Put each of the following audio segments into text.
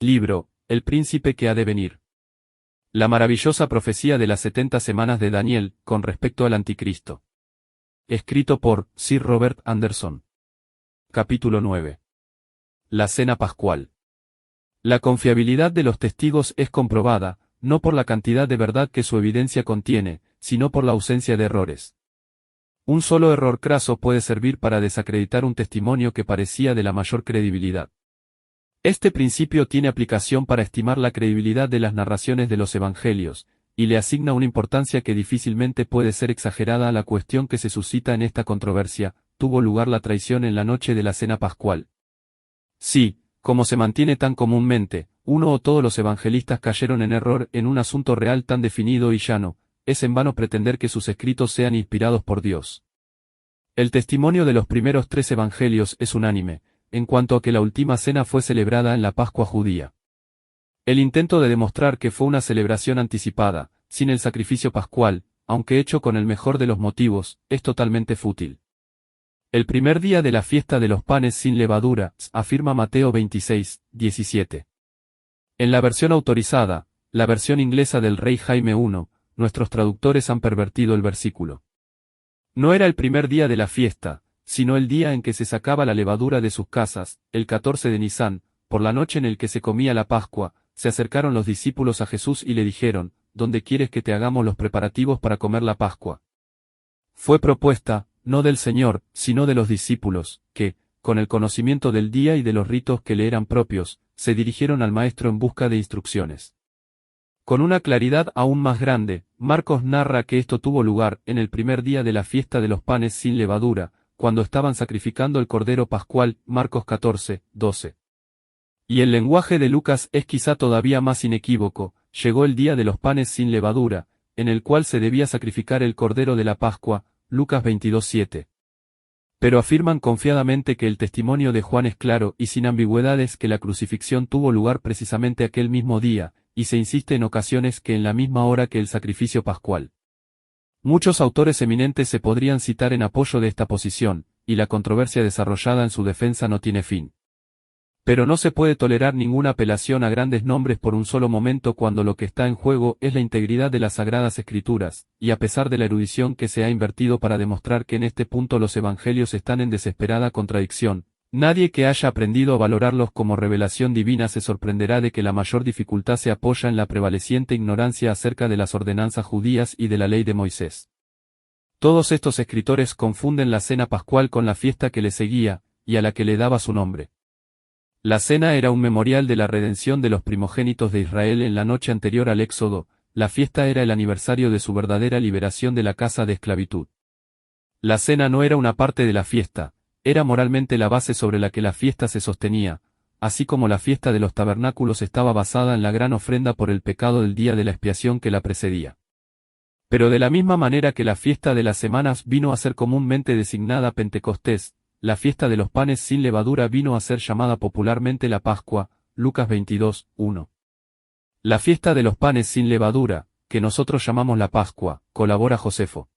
Libro, El príncipe que ha de venir. La maravillosa profecía de las 70 semanas de Daniel, con respecto al anticristo. Escrito por Sir Robert Anderson. Capítulo 9. La cena pascual. La confiabilidad de los testigos es comprobada, no por la cantidad de verdad que su evidencia contiene, sino por la ausencia de errores. Un solo error craso puede servir para desacreditar un testimonio que parecía de la mayor credibilidad. Este principio tiene aplicación para estimar la credibilidad de las narraciones de los evangelios, y le asigna una importancia que difícilmente puede ser exagerada a la cuestión que se suscita en esta controversia: ¿tuvo lugar la traición en la noche de la cena pascual? Sí, como se mantiene tan comúnmente, uno o todos los evangelistas cayeron en error en un asunto real tan definido y llano, es en vano pretender que sus escritos sean inspirados por Dios. El testimonio de los primeros 3 evangelios es unánime, en cuanto a que la última cena fue celebrada en la Pascua judía. El intento de demostrar que fue una celebración anticipada, sin el sacrificio pascual, aunque hecho con el mejor de los motivos, es totalmente fútil. El primer día de la fiesta de los panes sin levadura, afirma Mateo 26, 17. En la versión autorizada, la versión inglesa del rey Jaime I, nuestros traductores han pervertido el versículo. No era el primer día de la fiesta, sino el día en que se sacaba la levadura de sus casas, el 14 de Nisán, por la noche en el que se comía la Pascua. Se acercaron los discípulos a Jesús y le dijeron: ¿Dónde quieres que te hagamos los preparativos para comer la Pascua? Fue propuesta, no del Señor, sino de los discípulos, que, con el conocimiento del día y de los ritos que le eran propios, se dirigieron al Maestro en busca de instrucciones. Con una claridad aún más grande, Marcos narra que esto tuvo lugar en el primer día de la fiesta de los panes sin levadura, cuando estaban sacrificando el Cordero Pascual, Marcos 14, 12. Y el lenguaje de Lucas es quizá todavía más inequívoco: llegó el día de los panes sin levadura, en el cual se debía sacrificar el Cordero de la Pascua, Lucas 22, 7. Pero afirman confiadamente que el testimonio de Juan es claro y sin ambigüedades que la crucifixión tuvo lugar precisamente aquel mismo día, y se insiste en ocasiones que en la misma hora que el sacrificio pascual. Muchos autores eminentes se podrían citar en apoyo de esta posición, y la controversia desarrollada en su defensa no tiene fin. Pero no se puede tolerar ninguna apelación a grandes nombres por un solo momento cuando lo que está en juego es la integridad de las Sagradas Escrituras, y a pesar de la erudición que se ha invertido para demostrar que en este punto los evangelios están en desesperada contradicción, nadie que haya aprendido a valorarlos como revelación divina se sorprenderá de que la mayor dificultad se apoya en la prevaleciente ignorancia acerca de las ordenanzas judías y de la ley de Moisés. Todos estos escritores confunden la cena pascual con la fiesta que le seguía, y a la que le daba su nombre. La cena era un memorial de la redención de los primogénitos de Israel en la noche anterior al Éxodo. La fiesta era el aniversario de su verdadera liberación de la casa de esclavitud. La cena no era una parte de la fiesta, era moralmente la base sobre la que la fiesta se sostenía, así como la fiesta de los tabernáculos estaba basada en la gran ofrenda por el pecado del día de la expiación que la precedía. Pero de la misma manera que la fiesta de las semanas vino a ser comúnmente designada Pentecostés, la fiesta de los panes sin levadura vino a ser llamada popularmente la Pascua, Lucas 22, 1. La fiesta de los panes sin levadura, que nosotros llamamos la Pascua, colabora Josefo.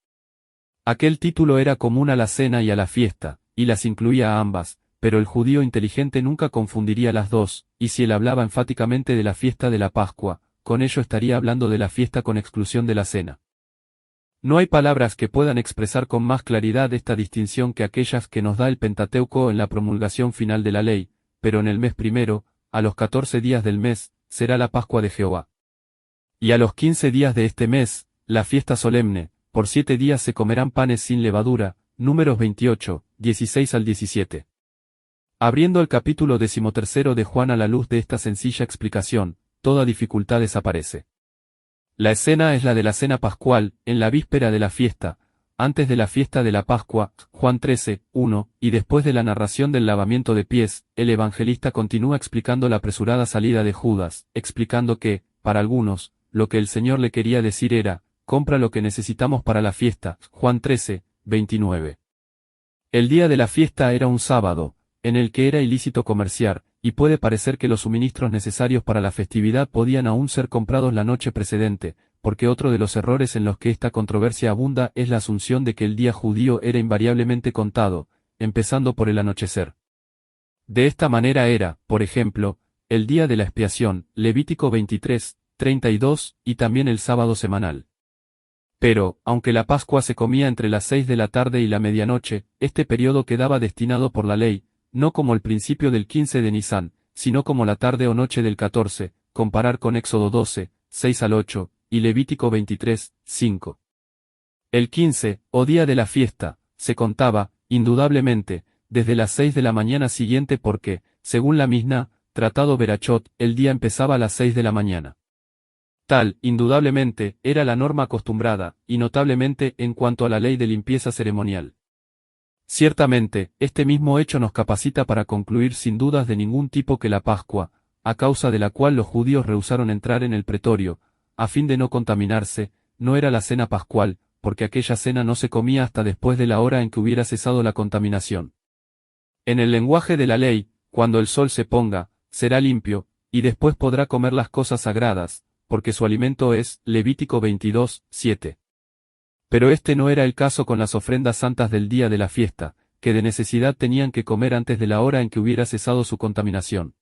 Aquel título era común a la cena y a la fiesta, y las incluía a ambas, pero el judío inteligente nunca confundiría las dos, y si él hablaba enfáticamente de la fiesta de la Pascua, con ello estaría hablando de la fiesta con exclusión de la cena. No hay palabras que puedan expresar con más claridad esta distinción que aquellas que nos da el Pentateuco en la promulgación final de la ley: pero en el mes primero, a los 14 días del mes, será la Pascua de Jehová. Y a los 15 días de este mes, la fiesta solemne, por 7 días se comerán panes sin levadura, Números 28, 16 al 17. Abriendo el capítulo 13 de Juan a la luz de esta sencilla explicación, toda dificultad desaparece. La escena es la de la cena pascual, en la víspera de la fiesta, antes de la fiesta de la Pascua, Juan 13, 1, y después de la narración del lavamiento de pies, el evangelista continúa explicando la apresurada salida de Judas, explicando que, para algunos, lo que el Señor le quería decir era: compra lo que necesitamos para la fiesta, Juan 13, 29. El día de la fiesta era un sábado, en el que era ilícito comerciar, y puede parecer que los suministros necesarios para la festividad podían aún ser comprados la noche precedente, porque otro de los errores en los que esta controversia abunda es la asunción de que el día judío era invariablemente contado, empezando por el anochecer. De esta manera era, por ejemplo, el día de la expiación, Levítico 23, 32, y también el sábado semanal. Pero, aunque la Pascua se comía entre las 6 de la tarde y la medianoche, este periodo quedaba destinado por la ley, no como el principio del 15 de Nisán, sino como la tarde o noche del 14, comparar con Éxodo 12, 6 al 8, y Levítico 23, 5. El 15, o día de la fiesta, se contaba, indudablemente, desde las 6 de la mañana siguiente porque, según la Misná, Tratado Berachot, el día empezaba a las 6 de la mañana. Tal, indudablemente, era la norma acostumbrada, y notablemente en cuanto a la ley de limpieza ceremonial. Ciertamente, este mismo hecho nos capacita para concluir sin dudas de ningún tipo que la Pascua, a causa de la cual los judíos rehusaron entrar en el pretorio, a fin de no contaminarse, no era la cena pascual, porque aquella cena no se comía hasta después de la hora en que hubiera cesado la contaminación. En el lenguaje de la ley, cuando el sol se ponga, será limpio, y después podrá comer las cosas sagradas, porque su alimento es, Levítico 22, 7. Pero este no era el caso con las ofrendas santas del día de la fiesta, que de necesidad tenían que comer antes de la hora en que hubiera cesado su contaminación.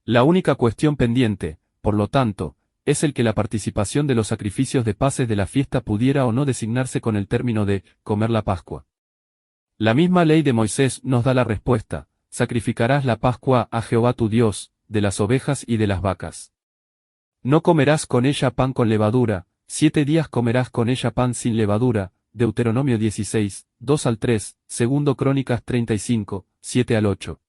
La única cuestión pendiente, por lo tanto, es el que la participación de los sacrificios de paces de la fiesta pudiera o no designarse con el término de comer la Pascua. La misma ley de Moisés nos da la respuesta: sacrificarás la Pascua a Jehová tu Dios, de las ovejas y de las vacas. No comerás con ella pan con levadura, 7 días comerás con ella pan sin levadura, Deuteronomio 16, 2 al 3, segundo Crónicas 35, 7 al 8.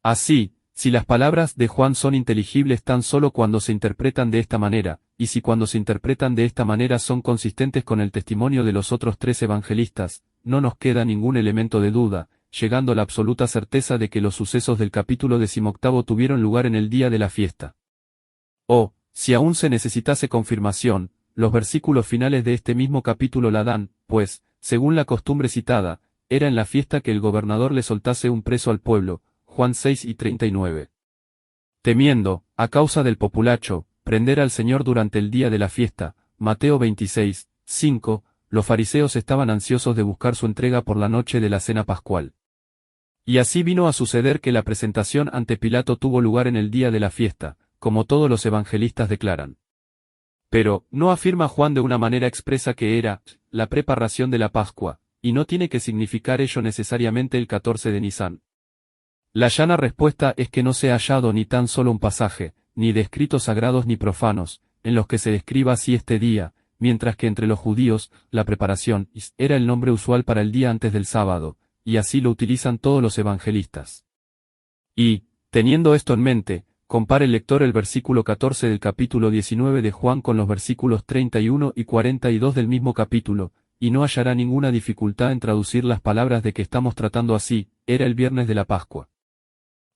Así, si las palabras de Juan son inteligibles tan solo cuando se interpretan de esta manera, y si cuando se interpretan de esta manera son consistentes con el testimonio de los otros 3 evangelistas, no nos queda ningún elemento de duda, llegando a la absoluta certeza de que los sucesos del capítulo 18 tuvieron lugar en el día de la fiesta. O, si aún se necesitase confirmación, los versículos finales de este mismo capítulo la dan, pues, según la costumbre citada, era en la fiesta que el gobernador le soltase un preso al pueblo, Juan 6 y 39. Temiendo, a causa del populacho, prender al Señor durante el día de la fiesta, Mateo 26, 5, los fariseos estaban ansiosos de buscar su entrega por la noche de la cena pascual. Y así vino a suceder que la presentación ante Pilato tuvo lugar en el día de la fiesta, como todos los evangelistas declaran. Pero, no afirma Juan de una manera expresa que era la preparación de la Pascua, y no tiene que significar ello necesariamente el 14 de Nisán. La llana respuesta es que no se ha hallado ni tan solo un pasaje, ni de escritos sagrados ni profanos, en los que se describa así este día, mientras que entre los judíos, la preparación era el nombre usual para el día antes del sábado, y así lo utilizan todos los evangelistas. Y, teniendo esto en mente, compare el lector el versículo 14 del capítulo 19 de Juan con los versículos 31 y 42 del mismo capítulo, y no hallará ninguna dificultad en traducir las palabras de que estamos tratando así: era el viernes de la Pascua.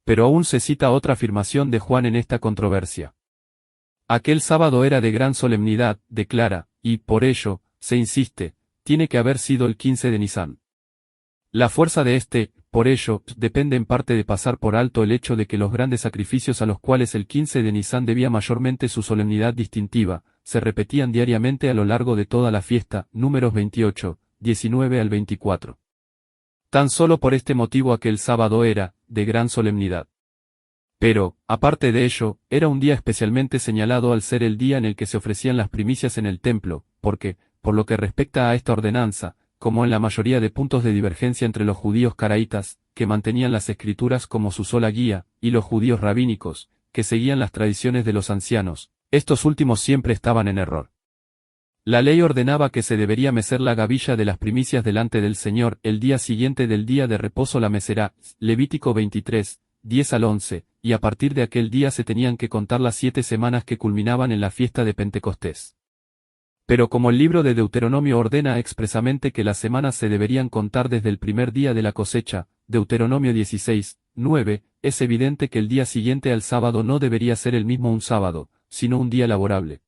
Pero aún se cita otra afirmación de Juan en esta controversia. Aquel sábado era de gran solemnidad, declara, y, por ello, se insiste, tiene que haber sido el 15 de Nisán. La fuerza de este, por ello, depende en parte de pasar por alto el hecho de que los grandes sacrificios a los cuales el 15 de Nisán debía mayormente su solemnidad distintiva, se repetían diariamente a lo largo de toda la fiesta, números 28, 19 al 24. Tan solo por este motivo aquel sábado era, de gran solemnidad. Pero, aparte de ello, era un día especialmente señalado al ser el día en el que se ofrecían las primicias en el templo, porque, por lo que respecta a esta ordenanza, como en la mayoría de puntos de divergencia entre los judíos caraítas, que mantenían las escrituras como su sola guía, y los judíos rabínicos, que seguían las tradiciones de los ancianos, estos últimos siempre estaban en error. La ley ordenaba que se debería mecer la gavilla de las primicias delante del Señor el día siguiente del día de reposo la mecerá, Levítico 23, 10 al 11, y a partir de aquel día se tenían que contar las 7 semanas que culminaban en la fiesta de Pentecostés. Pero como el libro de Deuteronomio ordena expresamente que las semanas se deberían contar desde el primer día de la cosecha, Deuteronomio 16, 9, es evidente que el día siguiente al sábado no debería ser el mismo un sábado, sino un día laborable.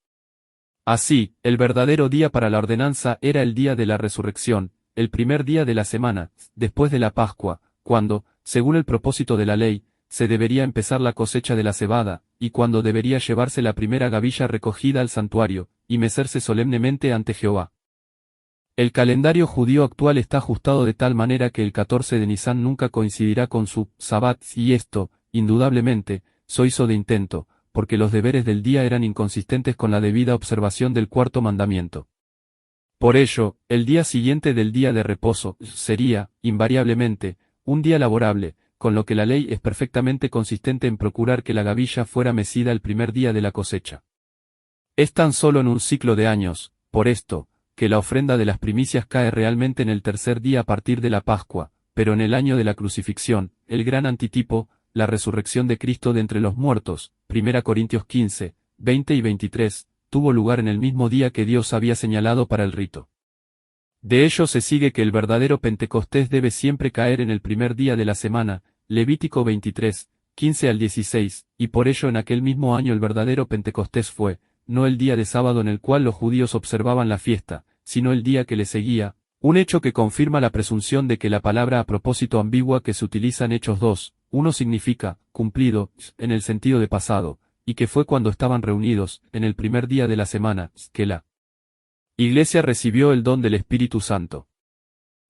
Así, el verdadero día para la ordenanza era el día de la resurrección, el primer día de la semana, después de la Pascua, cuando, según el propósito de la ley, se debería empezar la cosecha de la cebada, y cuando debería llevarse la primera gavilla recogida al santuario, y mecerse solemnemente ante Jehová. El calendario judío actual está ajustado de tal manera que el 14 de Nisán nunca coincidirá con su Sabbat, y esto, indudablemente, so hizo de intento, porque los deberes del día eran inconsistentes con la debida observación del cuarto mandamiento. Por ello, el día siguiente del día de reposo sería, invariablemente, un día laborable, con lo que la ley es perfectamente consistente en procurar que la gavilla fuera mecida el primer día de la cosecha. Es tan solo en un ciclo de años, por esto, que la ofrenda de las primicias cae realmente en el tercer día a partir de la Pascua, pero en el año de la crucifixión, el gran antitipo, la resurrección de Cristo de entre los muertos, 1 Corintios 15, 20 y 23, tuvo lugar en el mismo día que Dios había señalado para el rito. De ello se sigue que el verdadero Pentecostés debe siempre caer en el primer día de la semana, Levítico 23, 15 al 16, y por ello en aquel mismo año el verdadero Pentecostés fue, no el día de sábado en el cual los judíos observaban la fiesta, sino el día que le seguía, un hecho que confirma la presunción de que la palabra a propósito ambigua que se utiliza en Hechos 2, 1 significa, cumplido, en el sentido de pasado, y que fue cuando estaban reunidos, en el primer día de la semana, que la Iglesia recibió el don del Espíritu Santo.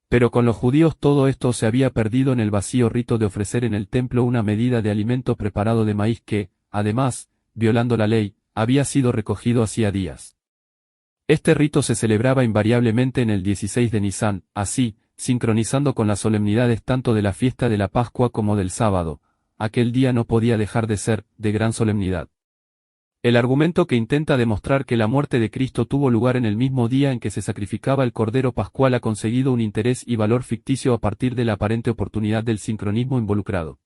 Pero con los judíos todo esto se había perdido en el vacío rito de ofrecer en el templo una medida de alimento preparado de maíz que, además, violando la ley, había sido recogido hacía días. Este rito se celebraba invariablemente en el 16 de Nisán, así, sincronizando con las solemnidades tanto de la fiesta de la Pascua como del sábado, aquel día no podía dejar de ser, de gran solemnidad. El argumento que intenta demostrar que la muerte de Cristo tuvo lugar en el mismo día en que se sacrificaba el Cordero Pascual ha conseguido un interés y valor ficticio a partir de la aparente oportunidad del sincronismo involucrado.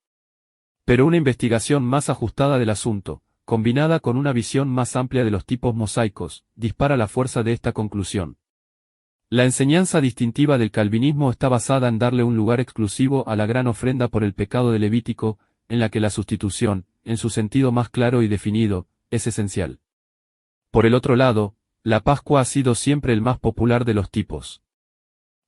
Pero una investigación más ajustada del asunto, combinada con una visión más amplia de los tipos mosaicos, dispara la fuerza de esta conclusión. La enseñanza distintiva del calvinismo está basada en darle un lugar exclusivo a la gran ofrenda por el pecado de Levítico, en la que la sustitución, en su sentido más claro y definido, es esencial. Por el otro lado, la Pascua ha sido siempre el más popular de los tipos.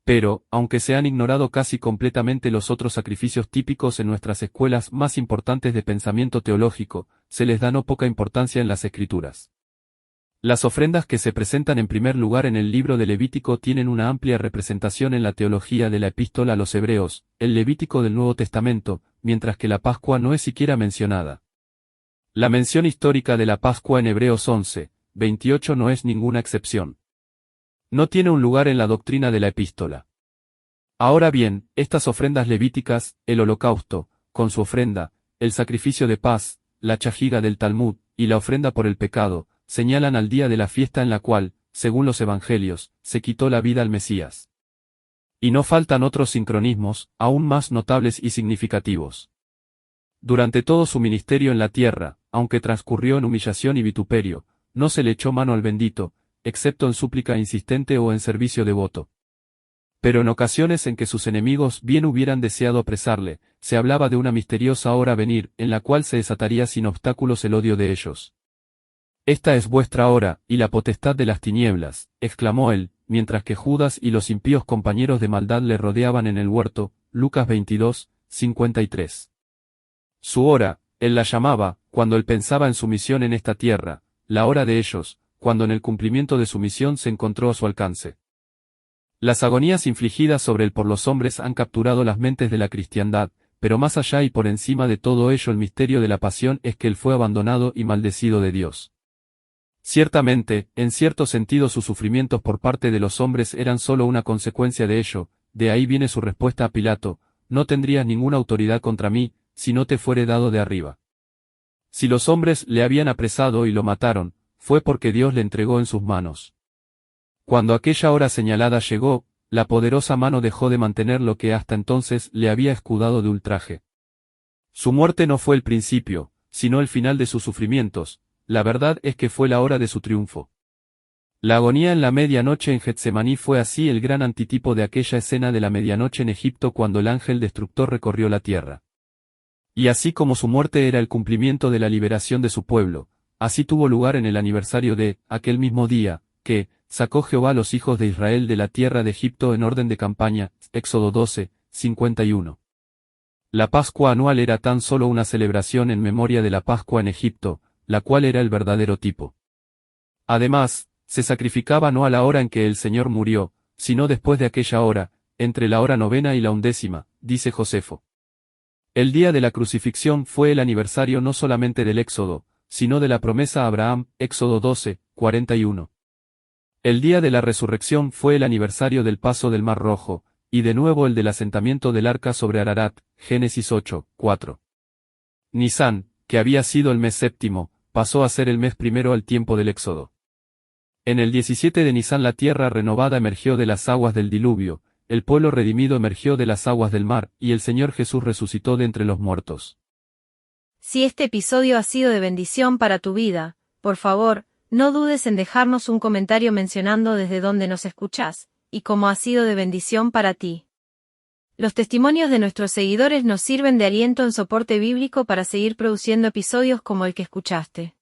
Pero, aunque se han ignorado casi completamente los otros sacrificios típicos en nuestras escuelas más importantes de pensamiento teológico, se les da no poca importancia en las Escrituras. Las ofrendas que se presentan en primer lugar en el libro de Levítico tienen una amplia representación en la teología de la Epístola a los Hebreos, el Levítico del Nuevo Testamento, mientras que la Pascua no es siquiera mencionada. La mención histórica de la Pascua en Hebreos 11, 28 no es ninguna excepción. No tiene un lugar en la doctrina de la epístola. Ahora bien, estas ofrendas levíticas, el holocausto, con su ofrenda, el sacrificio de paz, la chajiga del Talmud, y la ofrenda por el pecado, señalan al día de la fiesta en la cual, según los evangelios, se quitó la vida al Mesías. Y no faltan otros sincronismos, aún más notables y significativos. Durante todo su ministerio en la tierra, aunque transcurrió en humillación y vituperio, no se le echó mano al bendito, excepto en súplica insistente o en servicio devoto. Pero en ocasiones en que sus enemigos bien hubieran deseado apresarle, se hablaba de una misteriosa hora a venir, en la cual se desataría sin obstáculos el odio de ellos. Esta es vuestra hora, y la potestad de las tinieblas, exclamó él, mientras que Judas y los impíos compañeros de maldad le rodeaban en el huerto, Lucas 22, 53. Su hora, él la llamaba, cuando él pensaba en su misión en esta tierra, la hora de ellos, cuando en el cumplimiento de su misión se encontró a su alcance. Las agonías infligidas sobre él por los hombres han capturado las mentes de la cristiandad, pero más allá y por encima de todo ello el misterio de la pasión es que él fue abandonado y maldecido de Dios. Ciertamente, en cierto sentido sus sufrimientos por parte de los hombres eran solo una consecuencia de ello, de ahí viene su respuesta a Pilato, no tendrías ninguna autoridad contra mí, si no te fuere dado de arriba. Si los hombres le habían apresado y lo mataron, fue porque Dios le entregó en sus manos. Cuando aquella hora señalada llegó, la poderosa mano dejó de mantener lo que hasta entonces le había escudado de ultraje. Su muerte no fue el principio, sino el final de sus sufrimientos, la verdad es que fue la hora de su triunfo. La agonía en la medianoche en Getsemaní fue así el gran antitipo de aquella escena de la medianoche en Egipto cuando el ángel destructor recorrió la tierra. Y así como su muerte era el cumplimiento de la liberación de su pueblo, así tuvo lugar en el aniversario de aquel mismo día, que sacó Jehová a los hijos de Israel de la tierra de Egipto en orden de campaña, Éxodo 12, 51. La Pascua anual era tan solo una celebración en memoria de la Pascua en Egipto, la cual era el verdadero tipo. Además, se sacrificaba no a la hora en que el Señor murió, sino después de aquella hora, entre la hora novena y la 11ª, dice Josefo. El día de la crucifixión fue el aniversario no solamente del Éxodo, sino de la promesa a Abraham, Éxodo 12, 41. El día de la resurrección fue el aniversario del paso del Mar Rojo, y de nuevo el del asentamiento del arca sobre Ararat, Génesis 8, 4. Nisan, que había sido el mes séptimo, pasó a ser el mes primero al tiempo del Éxodo. En el 17 de Nisan la tierra renovada emergió de las aguas del diluvio, el pueblo redimido emergió de las aguas del mar, y el Señor Jesús resucitó de entre los muertos. Si este episodio ha sido de bendición para tu vida, por favor, no dudes en dejarnos un comentario mencionando desde dónde nos escuchás, y cómo ha sido de bendición para ti. Los testimonios de nuestros seguidores nos sirven de aliento en soporte bíblico para seguir produciendo episodios como el que escuchaste.